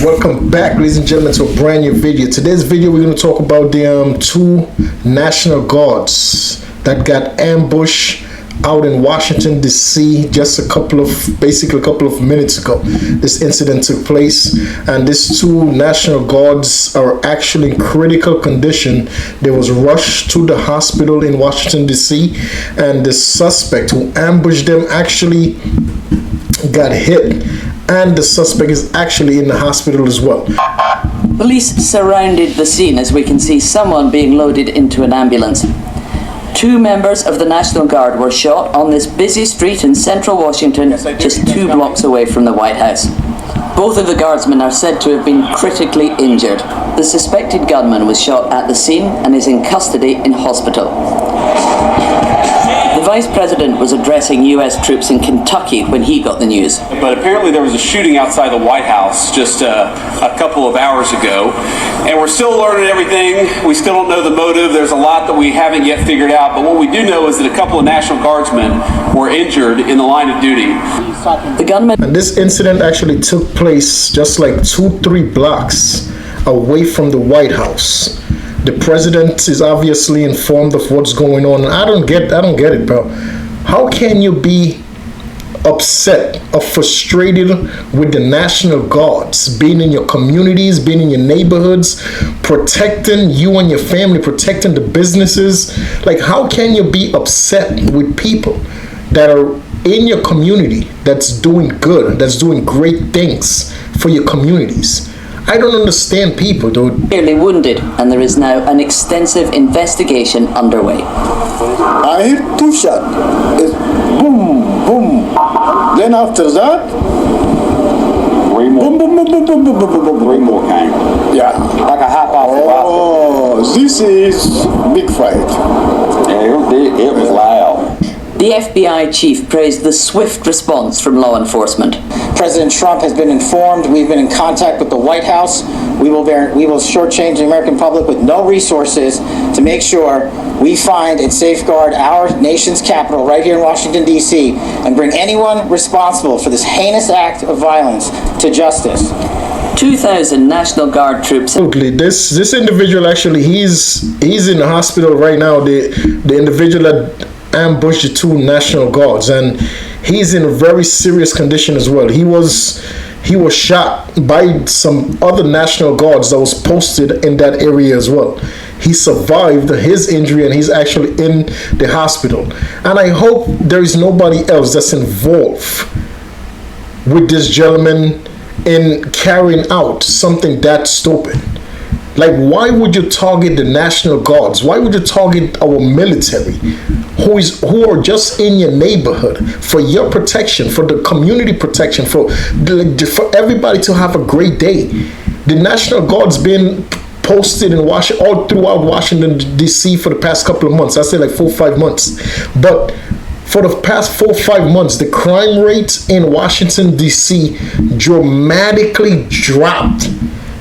Welcome back, ladies and gentlemen, to a brand new video. Today's video, we're going to talk about the two National Guards that got ambushed out in Washington, D.C. just basically a couple of minutes ago. This incident took place, and these two National Guards are actually in critical condition. They was rushed to the hospital in Washington, D.C., and the suspect who ambushed them actually got hit, and the suspect is actually in the hospital as well. Police surrounded the scene as we can see someone being loaded into an ambulance. Two members of the National Guard were shot on this busy street in central Washington, just 2 blocks away from the White House. Both of the guardsmen are said to have been critically injured. The suspected gunman was shot at the scene and is in custody in hospital. The Vice President was addressing U.S. troops in Kentucky when he got the news. But apparently there was a shooting outside the White House just a couple of hours ago, and we're still learning everything. We still don't know the motive. There's a lot that we haven't yet figured out, but what we do know is that a couple of National Guardsmen were injured in the line of duty. The gunman... And this incident actually took place just like 2-3 blocks away from the White House. The president is obviously informed of what's going on. I don't get it, bro. How can you be upset or frustrated with the National Guards being in your communities, being in your neighborhoods, protecting you and your family, protecting the businesses? Like, how can you be upset with people that are in your community, that's doing good, that's doing great things for your communities? I don't understand people, dude. Severely wounded, and there is now an extensive investigation underway. I hit 2 shots. It's boom, boom. Then after that, 3 more. boom, boom, boom, boom, boom, boom, boom, boom, boom. 3 more came. Yeah. Like a hot off Oh, this is big fight. It was loud. The FBI chief praised the swift response from law enforcement. President Trump has been informed. We've been in contact with the White House. We will shortchange the American public with no resources to make sure we find and safeguard our nation's capital right here in Washington, D.C., and bring anyone responsible for this heinous act of violence to justice. 2,000 National Guard troops. Absolutely. This individual actually, he's in the hospital right now. The individual that ambushed the two National Guards, and he's in a very serious condition as well. He was shot by some other National Guards that was posted in that area as well. He survived his injury, and he's actually in the hospital. And I hope there is nobody else that's involved with this gentleman in carrying out something that stupid. Like, why would you target the National Guards? Why would you target our military, who are just in your neighborhood for your protection, for the community protection, for everybody to have a great day? The National Guard's been posted in Washington, all throughout Washington, D.C. for the past couple of months. I say like 4 or 5 months. But for the past 4 or 5 months, the crime rate in Washington, D.C. dramatically dropped.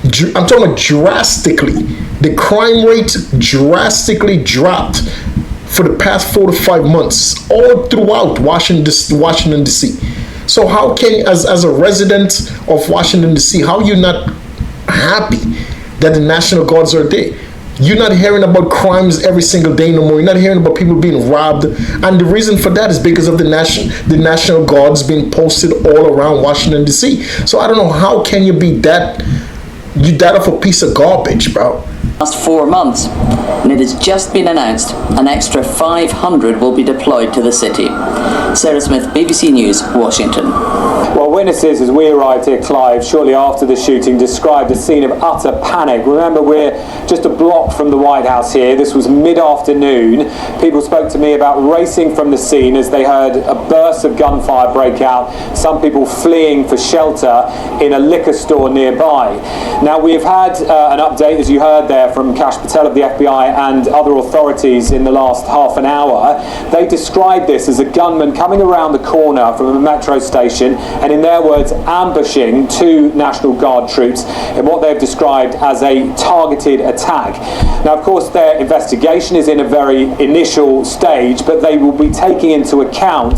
I'm talking about drastically. The crime rate drastically dropped for the past 4 to 5 months, all throughout Washington, D.C. So how can you, as a resident of Washington, D.C., how are you not happy that the National Guards are there? You're not hearing about crimes every single day no more. You're not hearing about people being robbed. And the reason for that is because of the National Guards being posted all around Washington, D.C. So I don't know, how can you be that... You died off a piece of garbage, bro. Last 4 months, and it has just been announced an extra 500 will be deployed to the city. Sarah Smith, BBC News, Washington. Well, witnesses, as we arrived here, Clive, shortly after the shooting, described a scene of utter panic. Remember, we're just a block from the White House here. This was mid-afternoon. People spoke to me about racing from the scene as they heard a burst of gunfire break out, some people fleeing for shelter in a liquor store nearby. Now, we've had an update, as you heard there, there from Kash Patel of the FBI and other authorities in the last half an hour. They described this as a gunman coming around the corner from a metro station and, in their words, ambushing 2 National Guard troops in what they've described as a targeted attack. Now, of course, their investigation is in a very initial stage, but they will be taking into account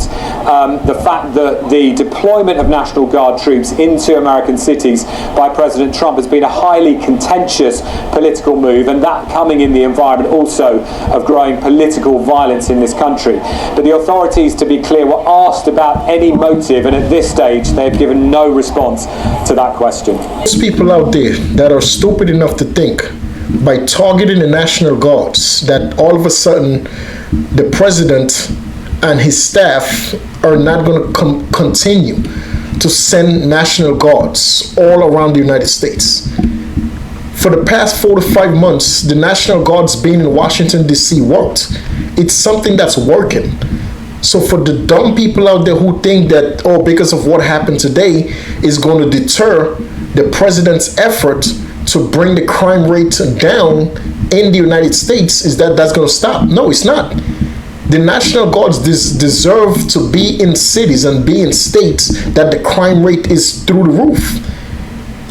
the fact that the deployment of National Guard troops into American cities by President Trump has been a highly contentious political move, and that coming in the environment also of growing political violence in this country. But the authorities, to be clear, were asked about any motive, and at this stage they've given no response to that question. Those people out there that are stupid enough to think by targeting the National Guards that all of a sudden the president and his staff are not going to continue to send National Guards all around the United States. For the past 4 to 5 months, the National Guards being in Washington, D.C. worked. It's something that's working. So for the dumb people out there who think that, oh, because of what happened today is going to deter the president's effort to bring the crime rate down in the United States, is that's going to stop. No, it's not. The National Guards deserve to be in cities and be in states that the crime rate is through the roof.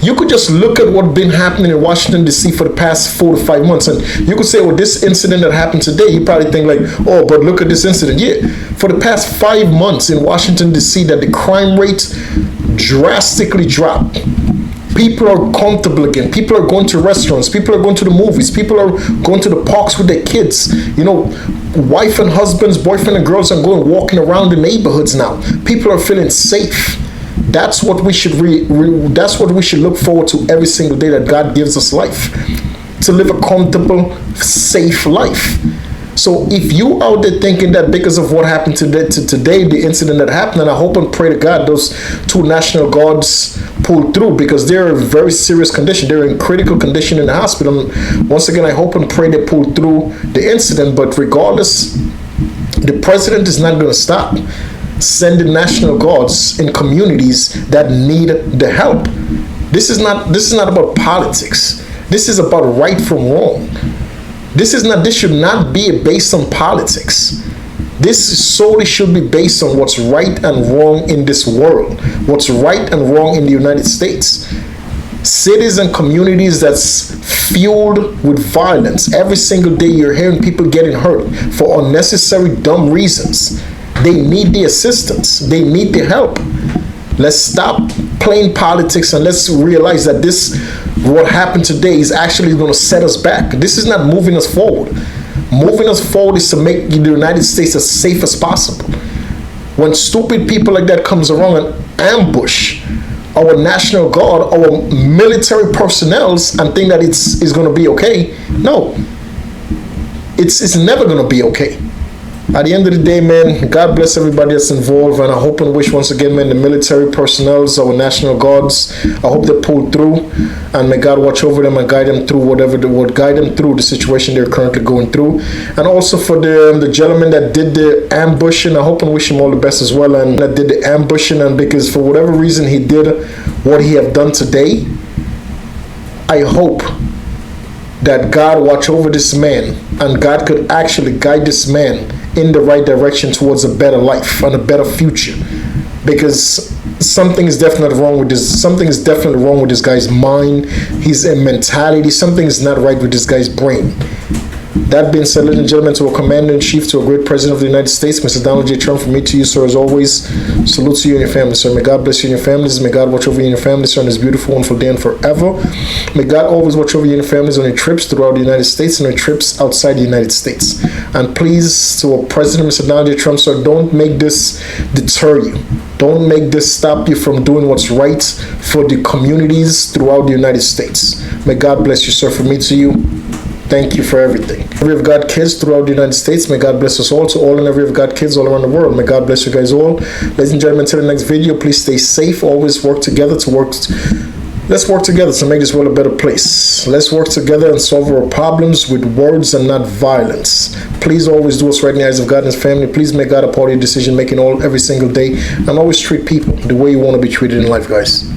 You could just look at what's been happening in Washington, D.C. for the past 4 to 5 months, and you could say, well, this incident that happened today, you probably think like, oh, but look at this incident. Yeah, for the past 5 months in Washington, D.C., that the crime rate drastically dropped. People are comfortable again. People are going to restaurants. People are going to the movies. People are going to the parks with their kids. You know, wife and husbands, boyfriend and girls are going walking around the neighborhoods now. People are feeling safe. That's what we should that's what we should look forward to every single day, that God gives us life, to live a comfortable, safe life. So if you out there thinking that because of what happened today, the incident that happened, and I hope and pray to God those 2 National Guards pulled through, because they're in very serious condition. They're in critical condition in the hospital. And once again, I hope and pray they pull through the incident. But regardless, the president is not going to stop sending National Guards in communities that need the help. This is not about politics. This is about right from wrong. This should not be based on politics. This solely should be based on what's right and wrong in this world, what's right and wrong in the United States. Cities and communities that's fueled with violence. Every single day you're hearing people getting hurt for unnecessary, dumb reasons. They need the assistance. They need the help. Let's stop playing politics and let's realize that what happened today is actually going to set us back. This is not moving us forward. Moving us forward is to make the United States as safe as possible. When stupid people like that comes around and ambush our National Guard, our military personnel, and think that it's going to be okay, no. It's never going to be okay. At the end of the day, man, God bless everybody that's involved, and I hope and wish once again, man, the military personnel, our National Guards, I hope they pull through, and may God watch over them and guide them through guide them through the situation they're currently going through. And also for the gentleman that did the ambushing, I hope and wish him all the best as well, and that did the ambushing, and because for whatever reason he did what he have done today, I hope that God watch over this man, and God could actually guide this man in the right direction towards a better life and a better future, because something is definitely wrong with this guy's mind, his mentality. Something is not right with this guy's brain. That being said, ladies and gentlemen, to our Commander-in-Chief, to a great President of the United States, Mr. Donald J. Trump, from me to you, sir, as always, salute to you and your family, sir. May God bless you and your families. May God watch over you and your families, sir, on this beautiful, wonderful day and forever. May God always watch over you and your families on your trips throughout the United States and your trips outside the United States. And please, to our President, Mr. Donald J. Trump, sir, don't make this deter you. Don't make this stop you from doing what's right for the communities throughout the United States. May God bless you, sir, from me to you. Thank you for everything. Every of God kids throughout the United States, may God bless us all. To all and every of God kids all around the world, may God bless you guys all. Ladies and gentlemen, until the next video, please stay safe. Always work together let's work together to make this world a better place. Let's work together and solve our problems with words and not violence. Please always do what's right in the eyes of God and His family. Please make God a part of your decision making every single day, and always treat people the way you want to be treated in life, guys.